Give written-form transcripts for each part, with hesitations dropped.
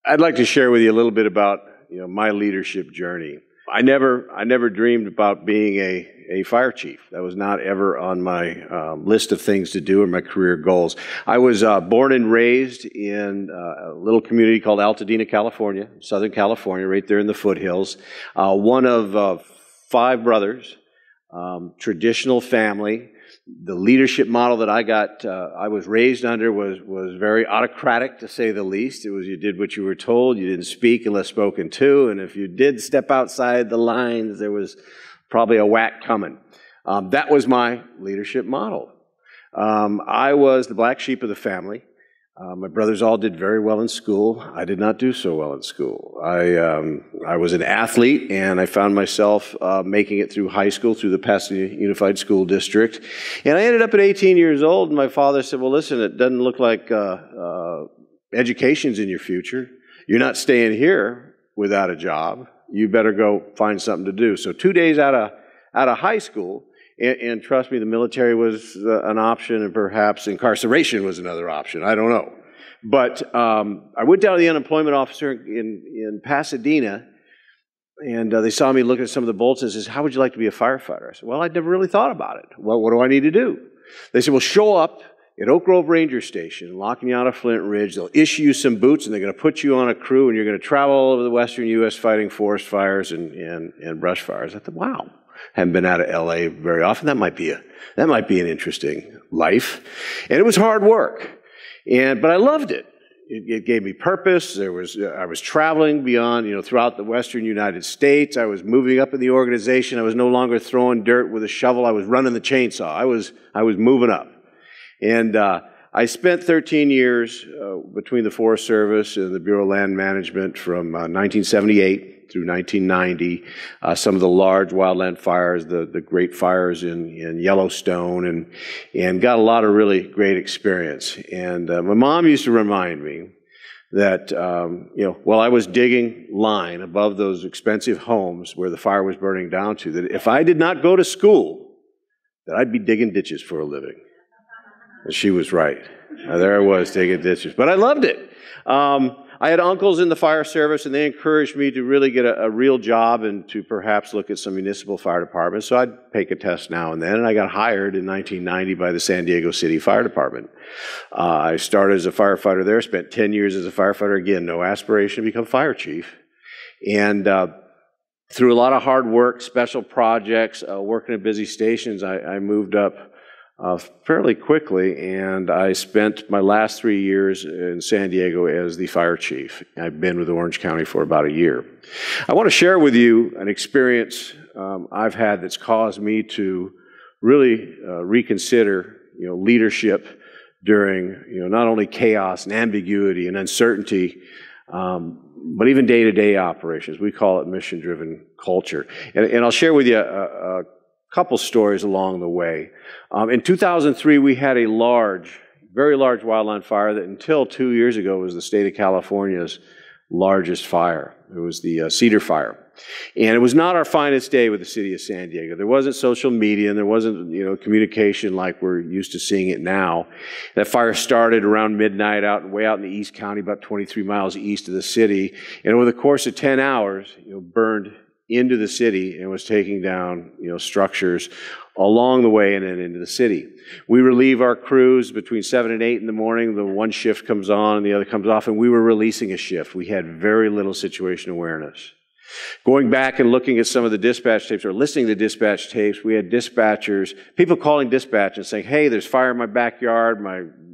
I'd like to share with you a little bit about my leadership journey. I never dreamed about being a fire chief. That was not ever on my list of things to do or my career goals. I was born and raised in a little community called Altadena, California, Southern California, right there in the foothills. One of 5 brothers, traditional family. The leadership model that I was raised under was very autocratic, to say the least. It was you did what you were told, you didn't speak unless spoken to, and if you did step outside the lines, there was probably a whack coming. That was my leadership model. I was the black sheep of the family. My brothers all did very well in school. I did not do so well in school. I was an athlete, and I found myself making it through high school, through the Pasadena Unified School District. And I ended up at 18 years old, and my father said, well, listen, it doesn't look like education's in your future. You're not staying here without a job. You better go find something to do. So 2 days out of high school, and trust me, the military was an option, and perhaps incarceration was another option. I don't know. But I went down to the unemployment officer in Pasadena, and they saw me looking at some of the bulletins and said, how would you like to be a firefighter? I said, well, I'd never really thought about it. Well, what do I need to do? They said, well, show up at Oak Grove Ranger Station, locking you out of Flint Ridge. They'll issue you some boots, and they're going to put you on a crew, and you're going to travel all over the western U.S. fighting forest fires and brush fires. I thought, wow. Haven't been out of L.A. very often. That might be an interesting life, and it was hard work, but I loved it. It gave me purpose. I was traveling beyond, throughout the western United States. I was moving up in the organization. I was no longer throwing dirt with a shovel. I was running the chainsaw. I was moving up, and I spent 13 years between the Forest Service and the Bureau of Land Management from 1978 through 1990, some of the large wildland fires, the great fires in Yellowstone, and got a lot of really great experience. And my mom used to remind me that, while I was digging line above those expensive homes where the fire was burning down to, that if I did not go to school, that I'd be digging ditches for a living. And she was right. There I was digging ditches, but I loved it. I had uncles in the fire service, and they encouraged me to really get a real job and to perhaps look at some municipal fire departments. So I'd take a test now and then, and I got hired in 1990 by the San Diego City Fire Department. I started as a firefighter there, spent 10 years as a firefighter. Again, no aspiration to become fire chief. And through a lot of hard work, special projects, working at busy stations, I moved up fairly quickly, and I spent my last 3 years in San Diego as the fire chief. I've been with Orange County for about a year. I want to share with you an experience I've had that's caused me to really reconsider, leadership during, not only chaos and ambiguity and uncertainty, but even day-to-day operations. We call it mission-driven culture. And I'll share with you a couple stories along the way. In 2003, we had a very large wildland fire that until 2 years ago was the state of California's largest fire. It was the Cedar Fire. And it was not our finest day with the city of San Diego. There wasn't social media, and there wasn't, communication like we're used to seeing it now. That fire started around midnight way out in the East County, about 23 miles east of the city. And over the course of 10 hours, burned into the city and was taking down, structures along the way and then into the city. We relieve our crews between 7 and 8 in the morning. The one shift comes on and the other comes off, and we were releasing a shift. We had very little situation awareness. Going back and looking at some of the dispatch tapes or listening to dispatch tapes, we had dispatchers, people calling dispatch and saying, hey, there's fire in my backyard,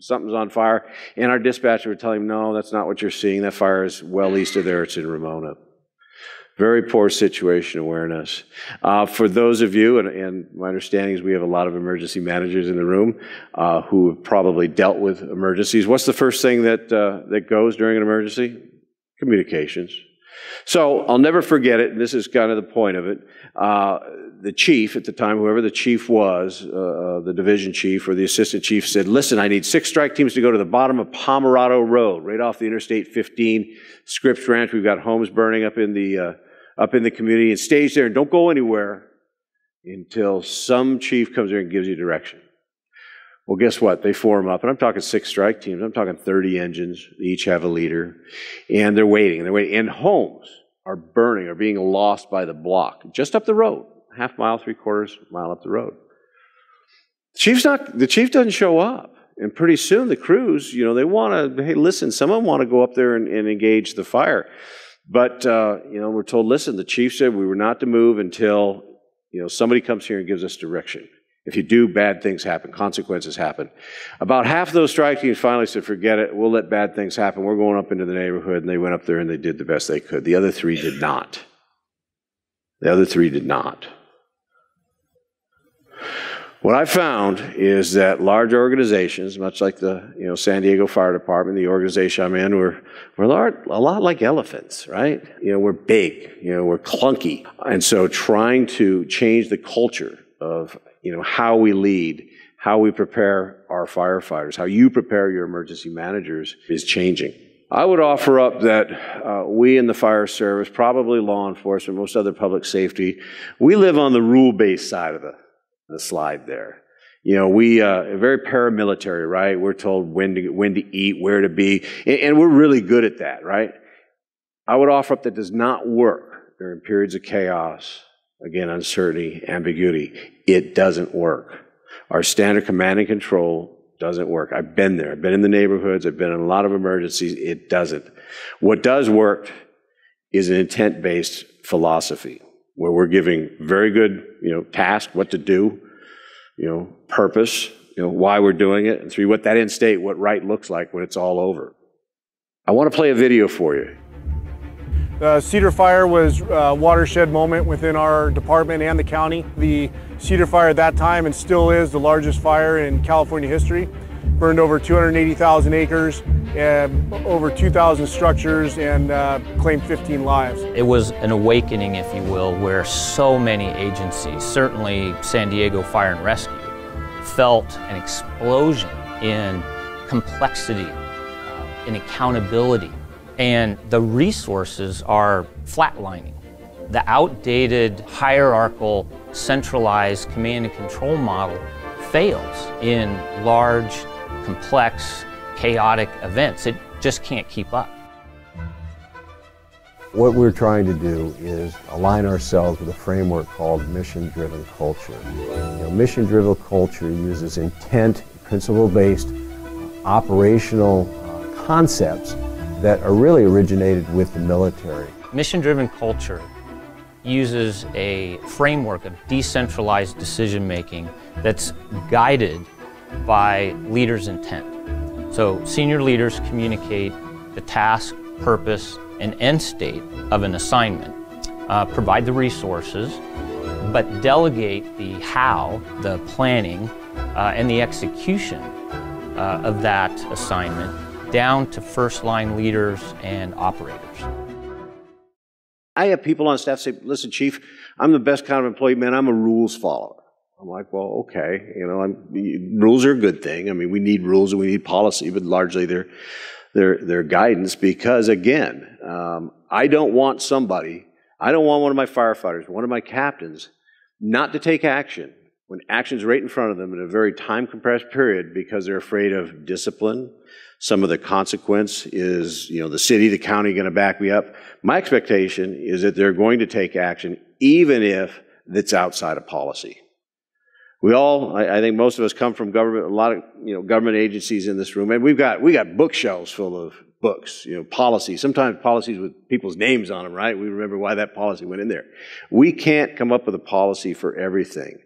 something's on fire. And our dispatcher would tell him, no, that's not what you're seeing. That fire is well east of there. It's in Ramona. Very poor situation awareness. For those of you, and my understanding is we have a lot of emergency managers in the room who have probably dealt with emergencies. What's the first thing that goes during an emergency? Communications. So I'll never forget it, and this is kind of the point of it. The chief at the time, whoever the chief was, the division chief or the assistant chief said, listen, I need 6 strike teams to go to the bottom of Pomerado Road, right off the Interstate 15, Scripps Ranch. We've got homes burning up in the community, and stage there, and don't go anywhere until some chief comes there and gives you direction. Well, guess what? They form up, and I'm talking 6 strike teams. I'm talking 30 engines. They each have a leader, and they're waiting. And homes are burning, are being lost by the block, just up the road, half mile, 3/4 mile up the road. The chief doesn't show up, and pretty soon the crews, they want to. Hey, listen, some of them want to go up there and engage the fire, but we're told, listen, the chief said we were not to move until somebody comes here and gives us direction. If you do, bad things happen, consequences happen. About half of those strike teams finally said, forget it, we'll let bad things happen. We're going up into the neighborhood, and they went up there and they did the best they could. The other 3 did not. What I found is that large organizations, much like the San Diego Fire Department, the organization I'm in, we're a lot like elephants, right? We're big, we're clunky. And so trying to change the culture of how we lead, how we prepare our firefighters, how you prepare your emergency managers is changing. I would offer up that we in the fire service, probably law enforcement, most other public safety, we live on the rule-based side of the slide there. We are very paramilitary, right? We're told when to eat, where to be, and we're really good at that, right? I would offer up that does not work during periods of chaos, again, uncertainty, ambiguity. It doesn't work. Our standard command and control doesn't work. I've been there. I've been in the neighborhoods. I've been in a lot of emergencies. It doesn't. What does work is an intent-based philosophy where we're giving very good, task, what to do, purpose, why we're doing it, and 3, what that end state, what right looks like when it's all over. I want to play a video for you. The Cedar Fire was a watershed moment within our department and the county. The Cedar Fire at that time, and still is, the largest fire in California history. Burned over 280,000 acres, over 2,000 structures, and claimed 15 lives. It was an awakening, if you will, where so many agencies, certainly San Diego Fire and Rescue, felt an explosion in complexity, in accountability, and the resources are flatlining. The outdated, hierarchical, centralized command and control model fails in large, complex, chaotic events. It just can't keep up. What we're trying to do is align ourselves with a framework called mission-driven culture. Mission-driven culture uses intent, principle-based, operational concepts that are really originated with the military. Mission-driven culture uses a framework of decentralized decision-making that's guided by leaders' intent. So senior leaders communicate the task, purpose, and end state of an assignment, provide the resources, but delegate the how, the planning, and the execution of that assignment down to first-line leaders and operators. I have people on staff say, listen, Chief, I'm the best kind of employee, man, I'm a rules follower. I'm like, well, okay, rules are a good thing. I mean, we need rules and we need policy, but largely they're guidance because, again, I don't want one of my firefighters, one of my captains, not to take action when action's right in front of them in a very time-compressed period because they're afraid of discipline. Some of the consequence is, the city, the county going to back me up. My expectation is that they're going to take action even if it's outside of policy. I think most of us come from government, a lot of government agencies in this room, and we got bookshelves full of books, policies, sometimes policies with people's names on them, right? We remember why that policy went in there. We can't come up with a policy for everything.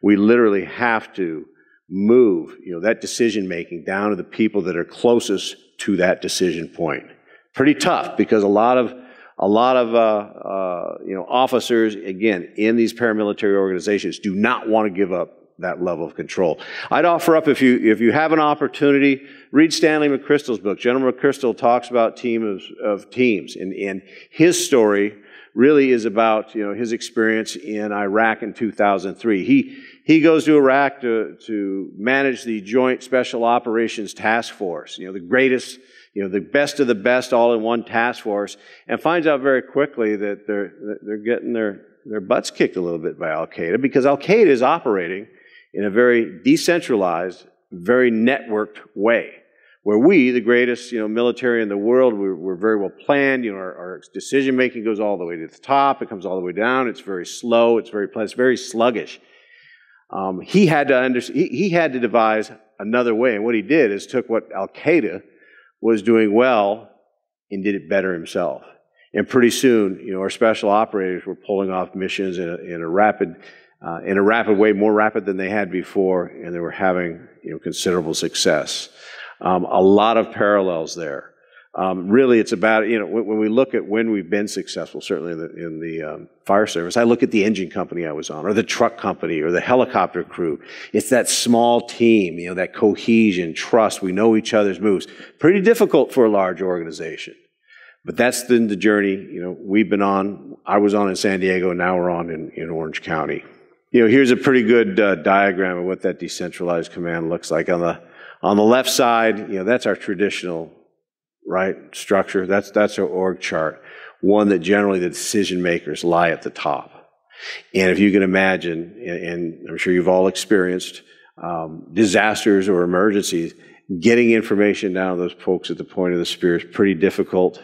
We literally have to move, that decision-making down to the people that are closest to that decision point. Pretty tough because a lot of officers, again, in these paramilitary organizations do not want to give up that level of control. I'd offer up, if you have an opportunity, read Stanley McChrystal's book. General McChrystal talks about teams, and his story really is about his experience in Iraq in 2003. He goes to Iraq to manage the Joint Special Operations Task Force, the greatest, the best of the best all in one task force, and finds out very quickly that they're getting their butts kicked a little bit by Al-Qaeda because Al-Qaeda is operating in a very decentralized very networked way. Where we, the greatest, military in the world, we're very well planned. Our decision-making goes all the way to the top. It comes all the way down. It's very slow. It's very sluggish. He had to devise another way. And what he did is took what Al-Qaeda was doing well and did it better himself. And pretty soon, our special operators were pulling off missions in a rapid way, more rapid than they had before, and they were having, considerable success. A lot of parallels there. Really, it's about, when we look at when we've been successful, certainly in the fire service, I look at the engine company I was on, or the truck company, or the helicopter crew. It's that small team, that cohesion, trust, we know each other's moves. Pretty difficult for a large organization. But that's been the journey, we've been on. I was on in San Diego, and now we're on in Orange County. Here's a pretty good diagram of what that decentralized command looks like. On the left side, that's our traditional, structure. That's our org chart. One that generally the decision makers lie at the top. And if you can imagine, and I'm sure you've all experienced disasters or emergencies, getting information down to those folks at the point of the spear is pretty difficult.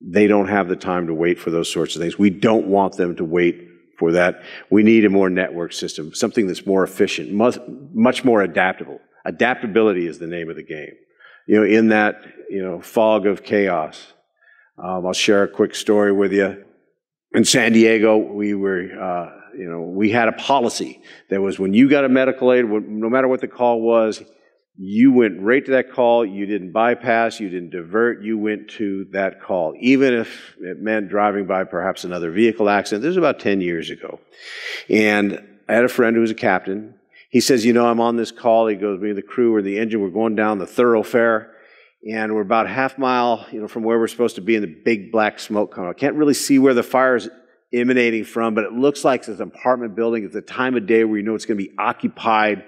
They don't have the time to wait for those sorts of things. We don't want them to wait for that. We need a more networked system, something that's more efficient, much more adaptable. Adaptability is the name of the game. In that, fog of chaos. I'll share a quick story with you. In San Diego, we had a policy that was when you got a medical aid, no matter what the call was, you went right to that call. You didn't bypass, you didn't divert, you went to that call, even if it meant driving by perhaps another vehicle accident. This was about 10 years ago. And I had a friend who was a captain. He says, I'm on this call. He goes, me and the crew or the engine, we're going down the thoroughfare, and we're about half mile, from where we're supposed to be in the big black smoke cone. I can't really see where the fire's emanating from, but it looks like it's an apartment building. It's the time of day where it's going to be occupied,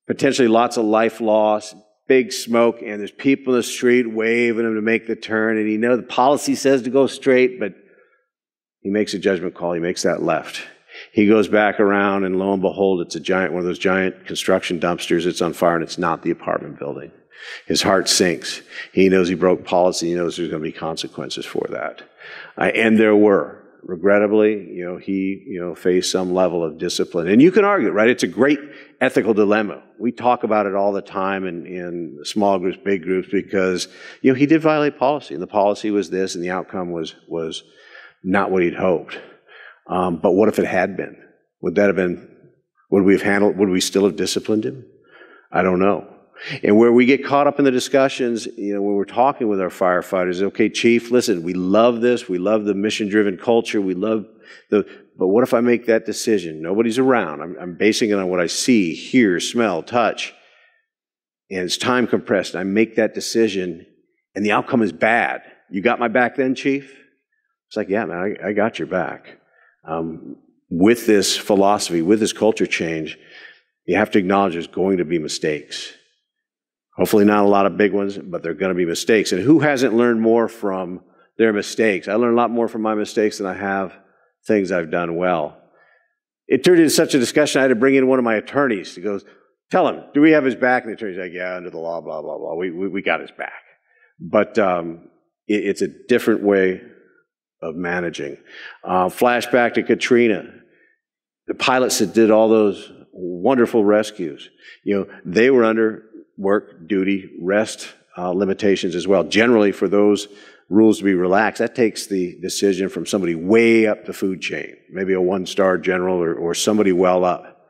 potentially lots of life loss, big smoke, and there's people in the street waving them to make the turn, and the policy says to go straight, but he makes a judgment call. He makes that left. He goes back around, and lo and behold, it's one of those giant construction dumpsters. It's on fire, and it's not the apartment building. His heart sinks. He knows he broke policy. He knows there's going to be consequences for that. And there were. Regrettably, he, faced some level of discipline. And you can argue, right? It's a great ethical dilemma. We talk about it all the time in small groups, big groups, because, he did violate policy. And the policy was this, and the outcome was not what he'd hoped. But what if it had been? Would we still have disciplined him? I don't know. And where we get caught up in the discussions, when we're talking with our firefighters, okay, Chief, listen, we love this. We love the mission-driven culture. But what if I make that decision? Nobody's around. I'm basing it on what I see, hear, smell, touch. And it's time compressed. I make that decision, and the outcome is bad. You got my back then, Chief? It's like, yeah, man, I got your back. With this philosophy, with this culture change, you have to acknowledge there's going to be mistakes. Hopefully not a lot of big ones, but there are going to be mistakes. And who hasn't learned more from their mistakes? I learned a lot more from my mistakes than I have things I've done well. It turned into such a discussion, I had to bring in one of my attorneys. He goes, tell him, do we have his back? And the attorney's like, yeah, under the law, blah, blah, blah. We got his back. But it's a different way of managing. Flashback to Katrina. The pilots that did all those wonderful rescues, they were under work, duty, rest limitations as well. Generally, for those rules to be relaxed, that takes the decision from somebody way up the food chain, maybe a one-star general or somebody well up.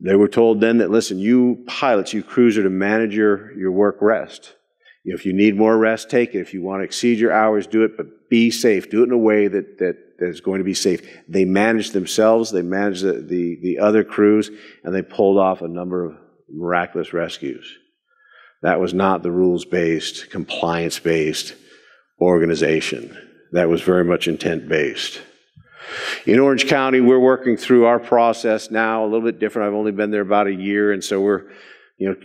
They were told then that, listen, you pilots, you crews are to manage your work rest. If you need more rest, take it. If you want to exceed your hours, do it, but be safe. Do it in a way that is going to be safe. They managed themselves, they managed the other crews, and they pulled off a number of miraculous rescues. That was not the rules-based, compliance-based organization. That was very much intent-based. In Orange County, we're working through our process now, a little bit different. I've only been there about a year, and so we're,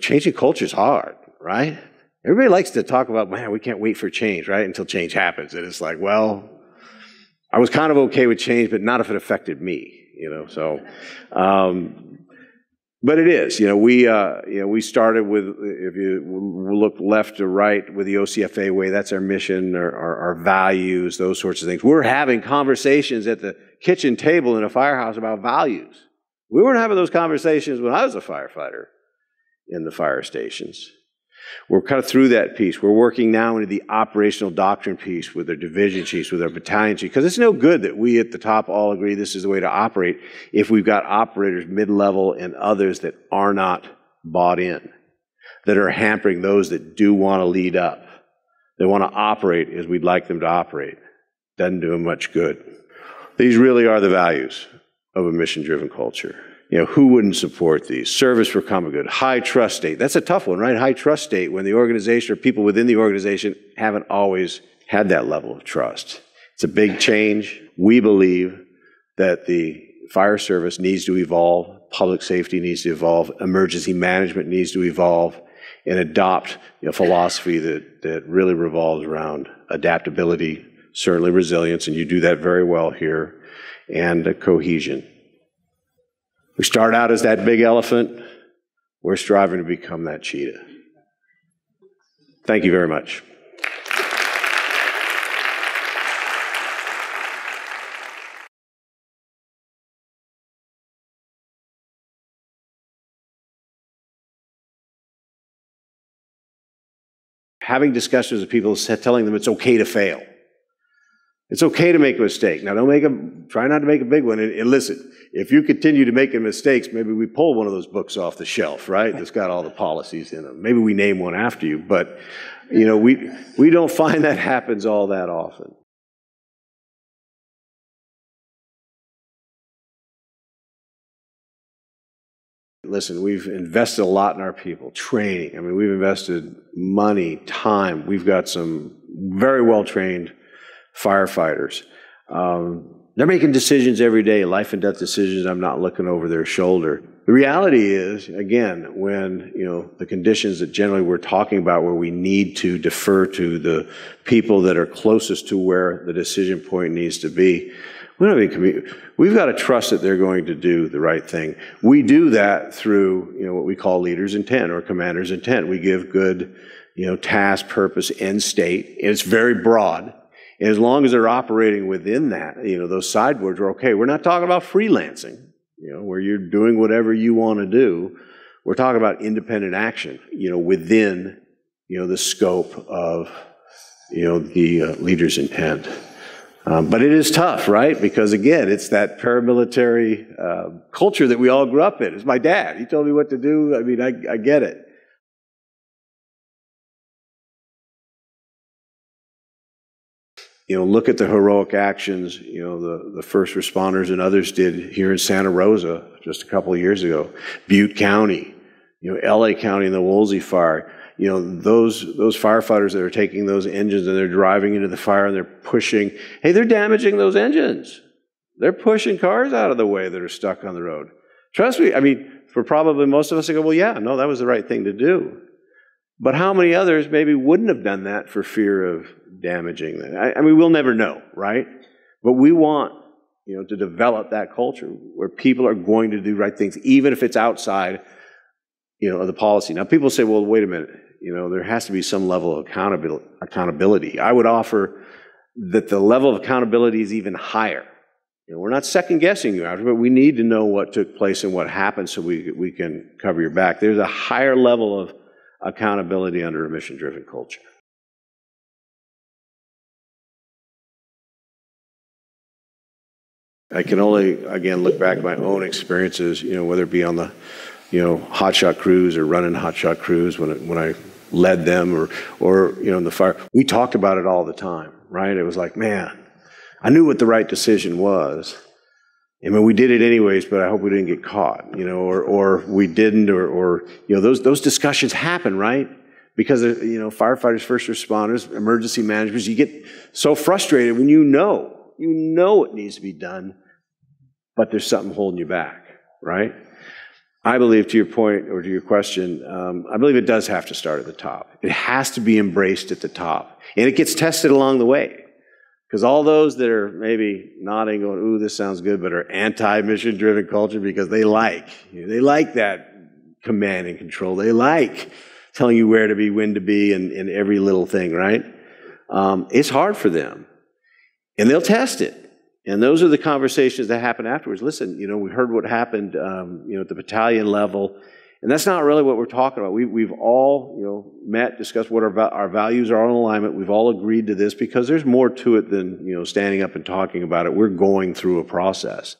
changing culture is hard, right? Everybody likes to talk about, man, we can't wait for change, right? Until change happens. And it's like, well, I was kind of okay with change, but not if it affected me, So But it is, we started with, if you look left to right with the OCFA way, that's our mission, our values, those sorts of things. We're having conversations at the kitchen table in a firehouse about values. We weren't having those conversations when I was a firefighter in the fire stations. We're kind of through that piece. We're working now into the operational doctrine piece with our division chiefs, with our battalion chiefs, because it's no good that we at the top all agree this is the way to operate if we've got operators mid-level and others that are not bought in, that are hampering those that do want to lead up. They want to operate as we'd like them to operate. Doesn't do them much good. These really are the values of a mission-driven culture. Who wouldn't support these? Service for common good, high trust state. That's a tough one, right? High trust state when the organization or people within the organization haven't always had that level of trust. It's a big change. We believe that the fire service needs to evolve, public safety needs to evolve, emergency management needs to evolve, and adopt a philosophy that really revolves around adaptability, certainly resilience, and you do that very well here, and cohesion. We start out as that big elephant. We're striving to become that cheetah. Thank you very much. Having discussions with people, telling them it's okay to fail. It's okay to make a mistake. Now, try not to make a big one. And listen, if you continue to make mistakes, maybe we pull one of those books off the shelf, right? That's got all the policies in them. Maybe we name one after you, but we don't find that happens all that often. Listen, we've invested a lot in our people, training. I mean, we've invested money, time. We've got some very well-trained firefighters. They're making decisions every day, life and death decisions. I'm not looking over their shoulder. The reality is, again, when the conditions that generally we're talking about where we need to defer to the people that are closest to where the decision point needs to be, we've got to trust that they're going to do the right thing. We do that through what we call leaders' intent or commander's intent. We give good task, purpose, end state, and it's very broad. And as long as they're operating within that, those sideboards are okay. We're not talking about freelancing, where you're doing whatever you want to do. We're talking about independent action, within, the scope of, the leader's intent. But it is tough, right? Because again, it's that paramilitary culture that we all grew up in. It's my dad. He told me what to do. I mean, I get it. Look at the heroic actions, the first responders and others did here in Santa Rosa just a couple of years ago. Butte County, LA County and the Woolsey fire. Those firefighters that are taking those engines and they're driving into the fire and they're pushing, hey, they're damaging those engines. They're pushing cars out of the way that are stuck on the road. Trust me, I mean, for probably most of us, I go, well, yeah, no, that was the right thing to do. But how many others maybe wouldn't have done that for fear of damaging them? I mean, we'll never know, right? But we want, to develop that culture where people are going to do right things, even if it's outside, of the policy. Now, people say, well, wait a minute, there has to be some level of accountability. I would offer that the level of accountability is even higher. We're not second-guessing you after, but we need to know what took place and what happened so we can cover your back. There's a higher level of accountability under a mission-driven culture. I can only, again, look back at my own experiences, whether it be on the, hotshot crews or running hotshot crews when I led them or in the fire. We talked about it all the time, right? It was like, man, I knew what the right decision was. I mean, we did it anyways, but I hope we didn't get caught, or we didn't, or those discussions happen, right? Because, firefighters, first responders, emergency managers, you get so frustrated when you know it needs to be done, but there's something holding you back, right? I believe, to your point, or to your question, I believe it does have to start at the top. It has to be embraced at the top. And it gets tested along the way. Because all those that are maybe nodding, going, ooh, this sounds good, but are anti-mission-driven culture because they like that command and control. They like telling you where to be, when to be, and every little thing, right? It's hard for them. And they'll test it. And those are the conversations that happen afterwards. Listen, we heard what happened, at the battalion level. And that's not really what we're talking about. We've all, met, discussed what our values are in alignment. We've all agreed to this because there's more to it than, standing up and talking about it. We're going through a process.